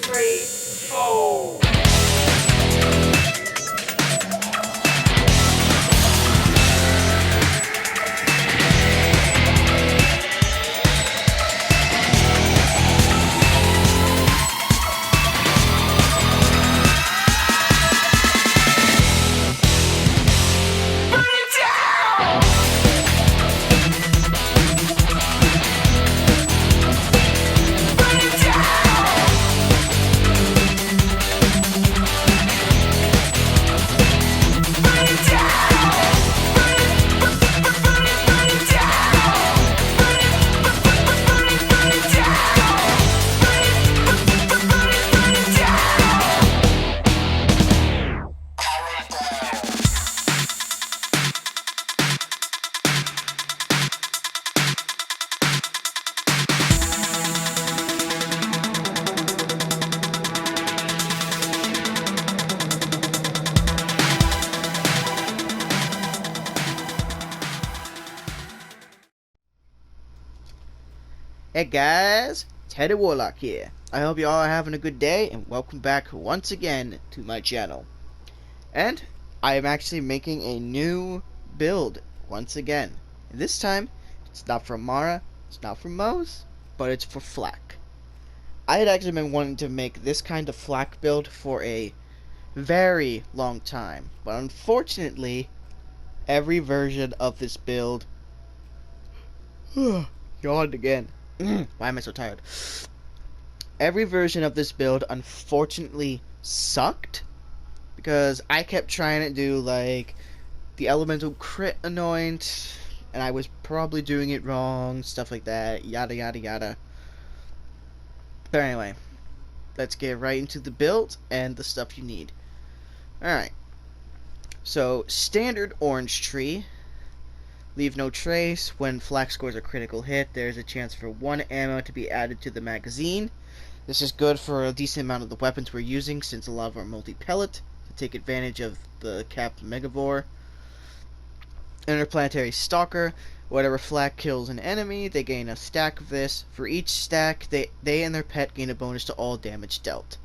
3, 4. Hey guys, Teddy Warlock here. I hope you all are having a good day and welcome back once again to my channel. And I am actually making a new build once again. And this time, it's not for Mara, it's not for Mose, but it's for Flak. I had actually been wanting to make this kind of Flak build for a very long time, but unfortunately, every version of this build yawned again. Why am I so tired? Every version of this build unfortunately sucked because I kept trying to do like the elemental crit anoint and I was probably doing it wrong, stuff like that, yada yada yada. But anyway, let's get right into the build and the stuff you need. Alright, so standard orange tree. Leave no trace. When Flak scores a critical hit, there is a chance for 1 ammo to be added to the magazine. This is good for a decent amount of the weapons we're using, since a lot of our multi-pellet, to take advantage of the capped Megavore. Interplanetary Stalker. Whatever Flak kills an enemy, they gain a stack of this. For each stack, they and their pet gain a bonus to all damage dealt.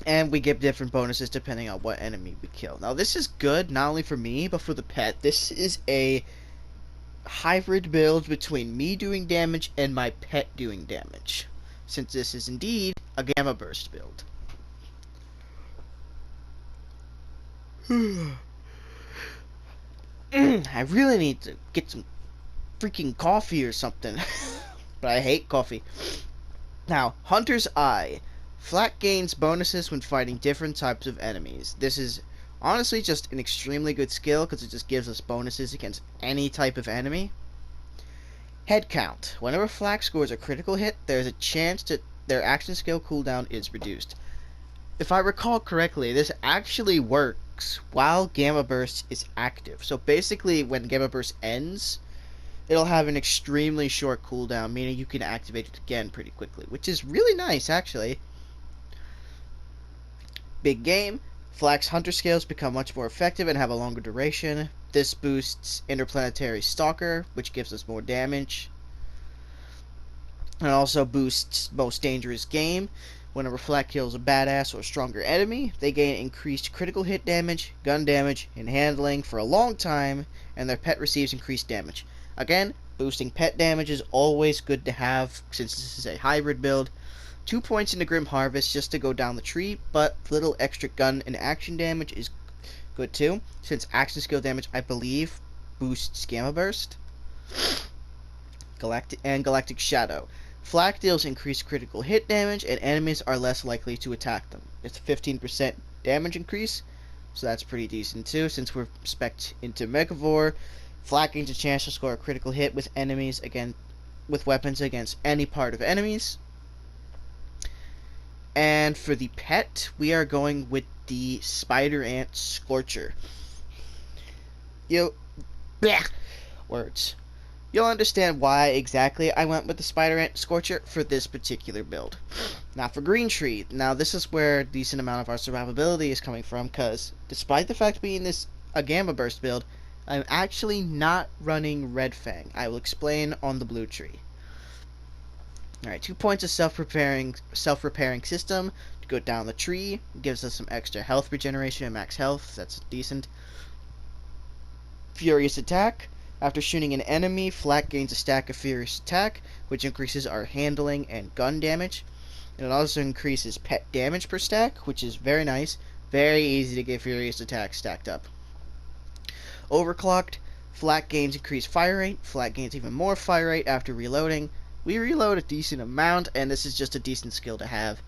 And we get different bonuses depending on what enemy we kill. Now this is good not only for me, but for the pet. This is a hybrid build between me doing damage and my pet doing damage, since this is indeed a Gamma Burst build. I really need to get some freaking coffee or something. But I hate coffee. Now, Hunter's Eye. Flak gains bonuses when fighting different types of enemies. This is honestly just an extremely good skill because it just gives us bonuses against any type of enemy. Head count. Whenever Flak scores a critical hit, there is a chance that their action skill cooldown is reduced. If I recall correctly, this actually works while Gamma Burst is active. So basically, when Gamma Burst ends, it'll have an extremely short cooldown, meaning you can activate it again pretty quickly, which is really nice actually. Big game. Flak's hunter skills become much more effective and have a longer duration. This boosts Interplanetary Stalker, which gives us more damage. And also boosts Most Dangerous Game. Whenever Flak kills a badass or stronger enemy, they gain increased critical hit damage, gun damage, and handling for a long time, and their pet receives increased damage. Again, boosting pet damage is always good to have since this is a hybrid build. 2 points into Grim Harvest just to go down the tree, but little extra gun and action damage is good too, since action skill damage, I believe, boosts Gamma Burst. Galactic Shadow. Flak deals increased critical hit damage, and enemies are less likely to attack them. It's a 15% damage increase, so that's pretty decent too, since we're spec'd into Megavore. Flak gains a chance to score a critical hit with enemies with weapons against any part of enemies. And for the pet, we are going with the Spider Ant Scorcher. Words. You'll understand why exactly I went with the Spider Ant Scorcher for this particular build. Now for Green Tree. Now this is where a decent amount of our survivability is coming from, because despite the fact being this a Gamma Burst build, I'm actually not running Red Fang. I will explain on the Blue Tree. Alright, 2 points of self-repairing system to go down the tree. Gives us some extra health regeneration and max health. That's decent. Furious attack. After shooting an enemy, Fl4k gains a stack of furious attack, which increases our handling and gun damage. And it also increases pet damage per stack, which is very nice. Very easy to get furious attack stacked up. Overclocked. Fl4k gains increased fire rate. Fl4k gains even more fire rate after reloading. We reload a decent amount, and this is just a decent skill to have.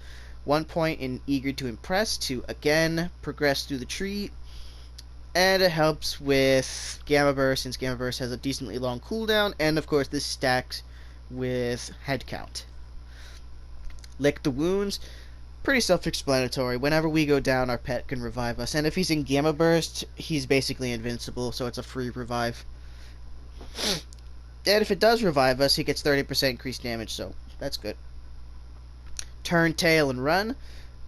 1 point in Eager to Impress to, again, progress through the tree. And it helps with Gamma Burst, since Gamma Burst has a decently long cooldown. And, of course, this stacks with head count. Lick the Wounds. Pretty self-explanatory. Whenever we go down, our pet can revive us. And if he's in Gamma Burst, he's basically invincible, so it's a free revive. And if it does revive us, he gets 30% increased damage, so that's good. Turn, tail, and run.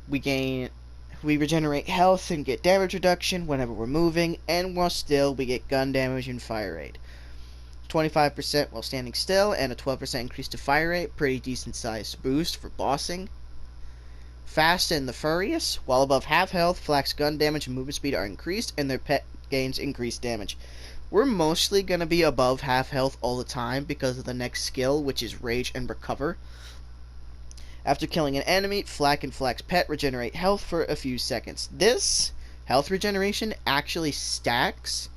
We regenerate health and get damage reduction whenever we're moving, and while still, we get gun damage and fire rate. 25% while standing still, and a 12% increase to fire rate. Pretty decent sized boost for bossing. Fast and the Furious. While above half health, Fl4k's gun damage and movement speed are increased, and their pet gains increased damage. We're mostly going to be above half health all the time because of the next skill, which is Rage and Recover. After killing an enemy, Fl4k and Fl4k's pet regenerate health for a few seconds. This health regeneration actually stacks,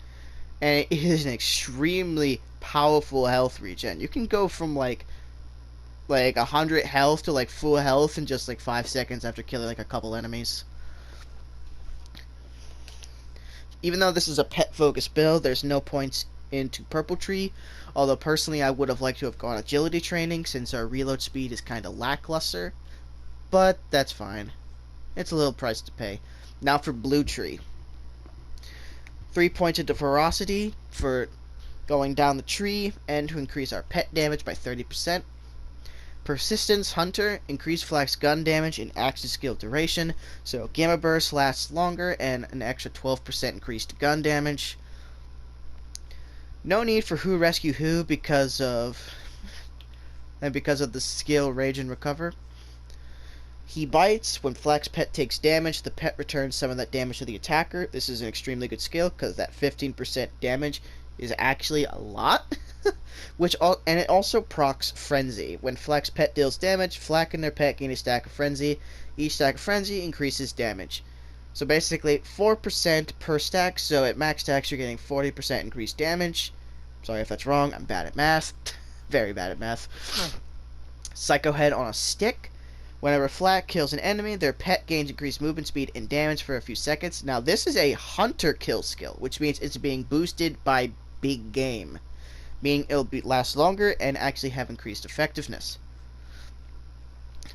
and it is an extremely powerful health regen. You can go from like 100 health to like full health in just like 5 seconds after killing like a couple enemies. Even though this is a pet focused build, there's no points into Purple Tree, although personally I would have liked to have gone agility training since our reload speed is kind of lackluster, but that's fine. It's a little price to pay. Now for Blue Tree. 3 points into Ferocity for going down the tree and to increase our pet damage by 30%. Persistence Hunter, increase Fl4k's gun damage and action skill duration, so Gamma Burst lasts longer and an extra 12% increased gun damage. No need for Who Rescue Who because of the skill Rage and Recover. He Bites. When Fl4k's pet takes damage, the pet returns some of that damage to the attacker. This is an extremely good skill because that 15% damage is actually a lot. And it also procs Frenzy. When Fl4k's pet deals damage, Fl4k and their pet gain a stack of Frenzy. Each stack of Frenzy increases damage. So basically 4% per stack, so at max stacks you're getting 40% increased damage. Sorry if that's wrong, I'm bad at math. Very bad at math. Psycho Head on a Stick. Whenever Fl4k kills an enemy, their pet gains increased movement speed and damage for a few seconds. Now this is a hunter kill skill, which means it's being boosted by big game, meaning it'll last longer and actually have increased effectiveness.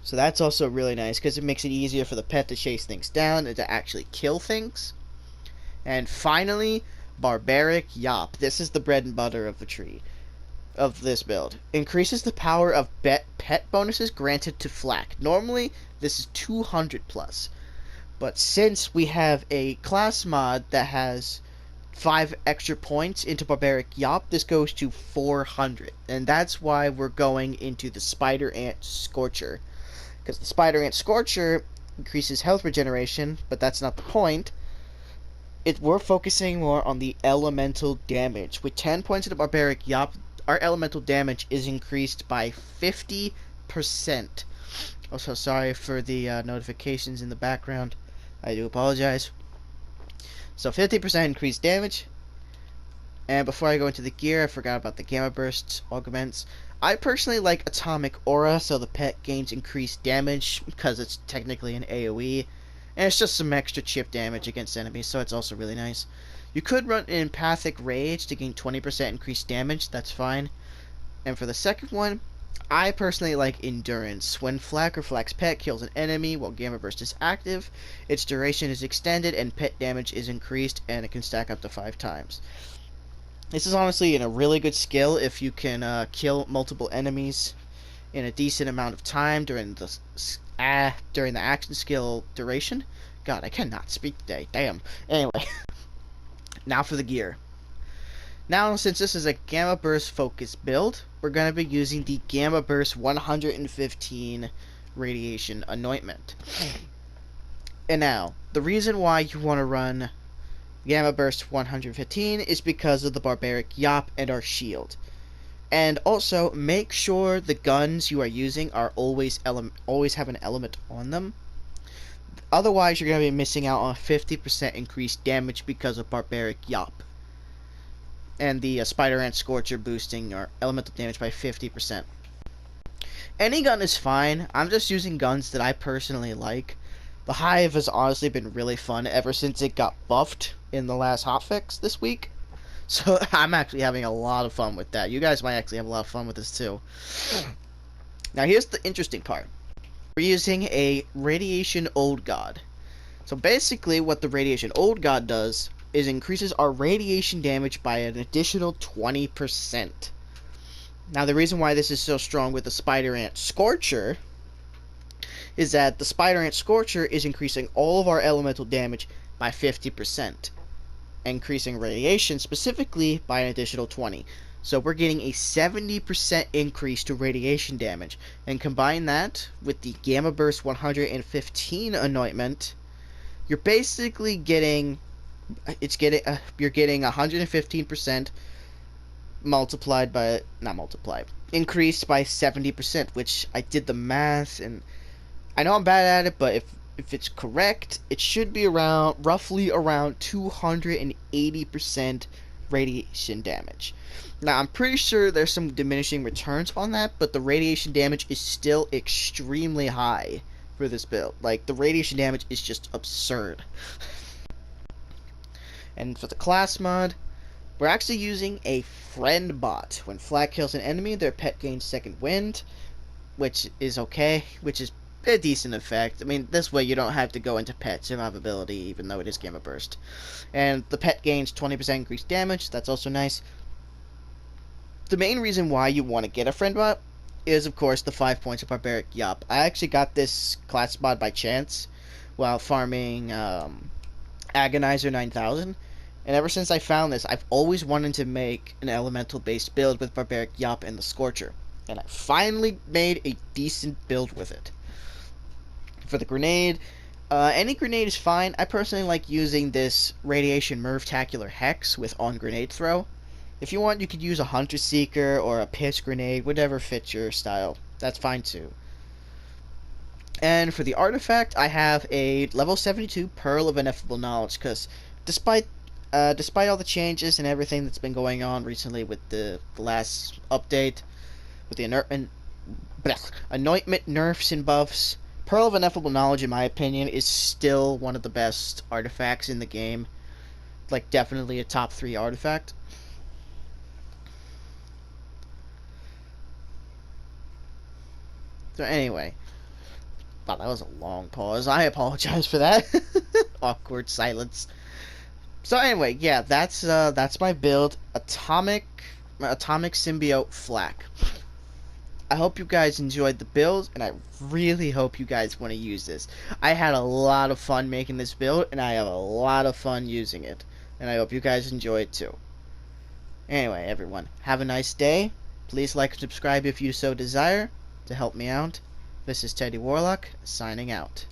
So that's also really nice because it makes it easier for the pet to chase things down and to actually kill things. And finally, Barbaric Yop. This is the bread and butter of the tree of this build. Increases the power of pet bonuses granted to Fl4k. Normally, this is 200 plus. But since we have a class mod that has 5 extra points into Barbaric Yop, this goes to 400. And that's why we're going into the Spider Ant Scorcher. Because the Spider Ant Scorcher increases health regeneration, but that's not the point. We're focusing more on the elemental damage. With 10 points into Barbaric Yop, our elemental damage is increased by 50%. Also, sorry for the notifications in the background. I do apologize. So 50% increased damage. And before I go into the gear, I forgot about the Gamma Burst Augments. I personally like Atomic Aura, so the pet gains increased damage because it's technically an AoE. And it's just some extra chip damage against enemies, so it's also really nice. You could run an Empathic Rage to gain 20% increased damage, that's fine. And for the second one, I personally like Endurance. When Fl4k or Fl4k's pet kills an enemy while Gamma Burst is active, its duration is extended and pet damage is increased, and it can stack up to 5 times. This is honestly a really good skill if you can kill multiple enemies in a decent amount of time during the action skill duration. God, I cannot speak today. Damn. Anyway, now for the gear. Now, since this is a Gamma Burst focused build, we're going to be using the Gamma Burst 115 Radiation Anointment. And now, the reason why you want to run Gamma Burst 115 is because of the Barbaric Yop and our shield. And also, make sure the guns you are using are always have an element on them. Otherwise, you're going to be missing out on 50% increased damage because of Barbaric Yop. And the Spider Ant Scorcher boosting your elemental damage by 50%. Any gun is fine. I'm just using guns that I personally like. The Hive has honestly been really fun ever since it got buffed in the last hotfix this week. So I'm actually having a lot of fun with that. You guys might actually have a lot of fun with this too. Now here's the interesting part. We're using a Radiation Old God. So basically what the Radiation Old God does is increases our radiation damage by an additional 20%. Now the reason why this is so strong with the Spider Ant Scorcher is that the Spider Ant Scorcher is increasing all of our elemental damage by 50%, increasing radiation specifically by an additional 20. So we're getting a 70% increase to radiation damage, and combine that with the Gamma Burst 115 anointment, you're basically getting you're getting 115% multiplied by increased by 70%, which I did the math and I know I'm bad at it, but if it's correct, it should be roughly around 280% radiation damage. Now, I'm pretty sure there's some diminishing returns on that, but the radiation damage is still extremely high for this build. Like, the radiation damage is just absurd. And for the class mod, we're actually using a friend bot. When Fl4k kills an enemy, their pet gains second wind, which is okay, which is a decent effect. I mean, this way you don't have to go into pet survivability, even though it is Gamma Burst. And the pet gains 20% increased damage, that's also nice. The main reason why you want to get a friend bot is, of course, the 5 points of Barbaric Yop. I actually got this class mod by chance while farming Agonizer 9000. And ever since I found this, I've always wanted to make an elemental-based build with Barbaric Yop and the Scorcher. And I finally made a decent build with it. For the grenade, any grenade is fine. I personally like using this Radiation Mervtacular Hex with on grenade throw. If you want, you could use a Hunter Seeker or a Pitch Grenade, whatever fits your style. That's fine too. And for the artifact, I have a level 72 Pearl of Ineffable Knowledge, because despite all the changes and everything that's been going on recently with the last update, with the anointment nerfs and buffs, Pearl of Ineffable Knowledge, in my opinion, is still one of the best artifacts in the game. Like, definitely a top 3 artifact. So anyway, wow, that was a long pause. I apologize for that. Awkward silence. So anyway, yeah, that's my build. Atomic Symbiote Fl4k. I hope you guys enjoyed the build, and I really hope you guys want to use this. I had a lot of fun making this build, and I have a lot of fun using it. And I hope you guys enjoy it too. Anyway, everyone, have a nice day. Please like and subscribe if you so desire to help me out. This is Teddy Warlock, signing out.